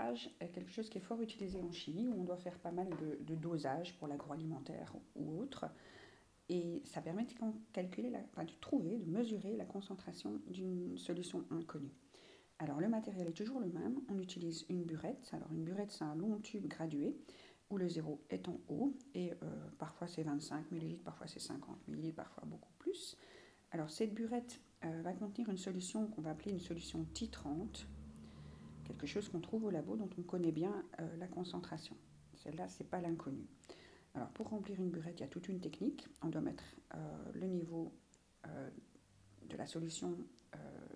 titrage est quelque chose qui est fort utilisé en chimie, où on doit faire pas mal de dosage pour l'agroalimentaire ou autre. Et ça permet de calculer, de trouver, de mesurer la concentration d'une solution inconnue. Alors le matériel est toujours le même, on utilise une burette. Alors une burette, c'est un long tube gradué où le zéro est en haut et parfois c'est 25 ml, parfois c'est 50 ml, parfois beaucoup plus. Alors cette burette va contenir une solution qu'on va appeler une solution titrante, quelque chose qu'on trouve au labo dont on connaît bien la concentration. Celle-là, c'est pas l'inconnu. Alors pour remplir une burette, il y a toute une technique. On doit mettre le niveau de la solution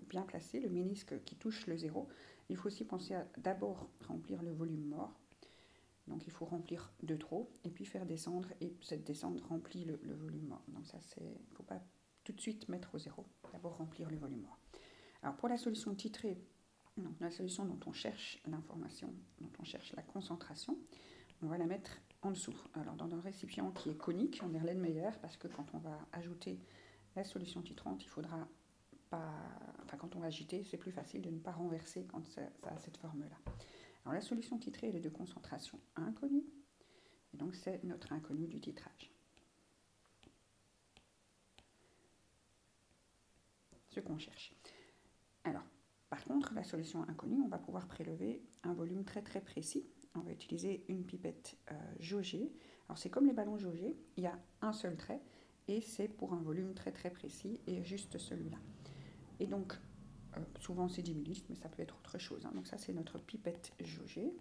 bien placé, le ménisque qui touche le zéro. Il faut aussi penser à d'abord remplir le volume mort. Donc il faut remplir de trop et puis faire descendre, et cette descente remplit le volume mort. Donc ça, il ne faut pas tout de suite mettre au zéro, d'abord remplir le volume mort. Alors pour la solution titrée, donc la solution dont on cherche l'information, dont on cherche la concentration, on va la mettre en dessous. Alors dans un récipient qui est conique, en Erlenmeyer, parce que quand on va ajouter la solution titrante, il faudra pas, quand on va agiter, c'est plus facile de ne pas renverser quand ça a cette forme-là. Alors la solution titrée, elle est de concentration inconnue, et donc c'est notre inconnu du titrage. Ce qu'on cherche. Alors, par contre, la solution inconnue, on va pouvoir prélever un volume très très précis. On va utiliser une pipette jaugée. Alors c'est comme les ballons jaugés, il y a un seul trait, et c'est pour un volume très très précis, et juste celui-là. Et donc, souvent c'est 10 ml, mais ça peut être autre chose. Donc ça, c'est notre pipette jaugée.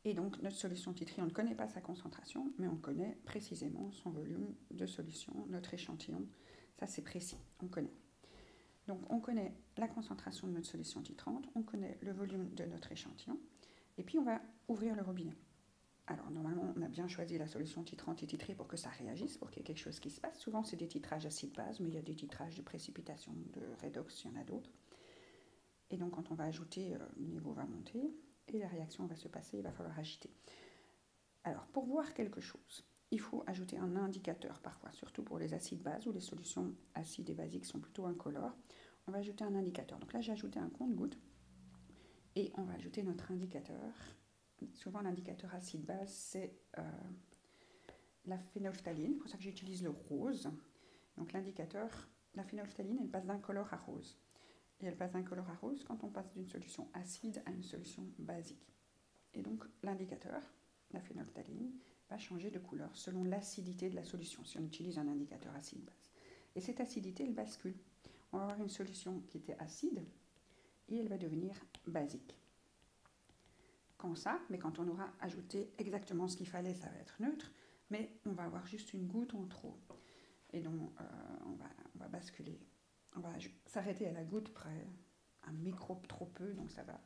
Et donc, notre solution titrée, on ne connaît pas sa concentration, mais on connaît précisément son volume de solution, notre échantillon. Ça, c'est précis, on connaît. Donc, on connaît la concentration de notre solution titrante, on connaît le volume de notre échantillon, et puis on va ouvrir le robinet. Alors, normalement, on a bien choisi la solution titrante et titrée pour que ça réagisse, pour qu'il y ait quelque chose qui se passe. Souvent, c'est des titrages acide-base, mais il y a des titrages de précipitation, de redox, il y en a d'autres. Et donc, quand on va ajouter, le niveau va monter, et la réaction va se passer, il va falloir agiter. Alors, pour voir quelque chose, il faut ajouter un indicateur parfois, surtout pour les acides-bases, où les solutions acides et basiques sont plutôt incolores. On va ajouter un indicateur. Donc là, j'ai ajouté un compte-gouttes, et on va ajouter notre indicateur. Souvent, l'indicateur acide-base, c'est la phénylphtaline, c'est pour ça que j'utilise le rose. Donc l'indicateur, la phénylphtaline, elle passe d'incolore à rose. Et elle passe d'incolore à rose quand on passe d'une solution acide à une solution basique. Et donc l'indicateur, la phénylphtaline, va changer de couleur selon l'acidité de la solution, si on utilise un indicateur acide-base. Et cette acidité, elle bascule. On va avoir une solution qui était acide, et elle va devenir basique. Quand ça, mais quand on aura ajouté exactement ce qu'il fallait, ça va être neutre, mais on va avoir juste une goutte en trop. Et donc, on va basculer. On va s'arrêter à la goutte près, un microbe trop peu, donc ça va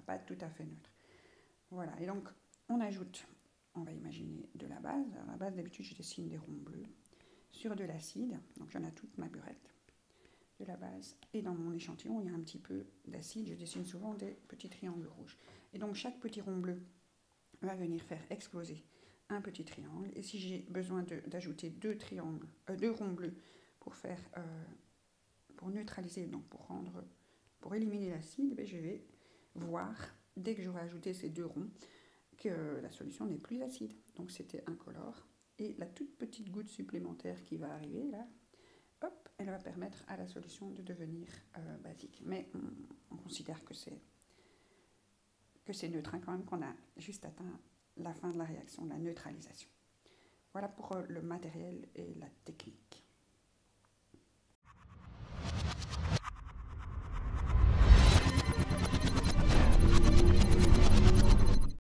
pas être tout à fait neutre. Voilà, et donc on ajoute, on va imaginer de la base. Alors, la base, d'habitude, je dessine des ronds bleus sur de l'acide, donc j'en ai toute ma burette de la base. Et dans mon échantillon, il y a un petit peu d'acide, je dessine souvent des petits triangles rouges. Et donc chaque petit rond bleu va venir faire exploser un petit triangle. Et si j'ai besoin d'ajouter deux ronds bleus pour neutraliser, donc pour éliminer l'acide, je vais voir, dès que j'aurai ajouté ces deux ronds, que la solution n'est plus acide. Donc c'était incolore. Et la toute petite goutte supplémentaire qui va arriver là, hop, elle va permettre à la solution de devenir basique. Mais on considère que c'est neutre, quand même, qu'on a juste atteint la fin de la réaction, la neutralisation. Voilà pour le matériel et la technique.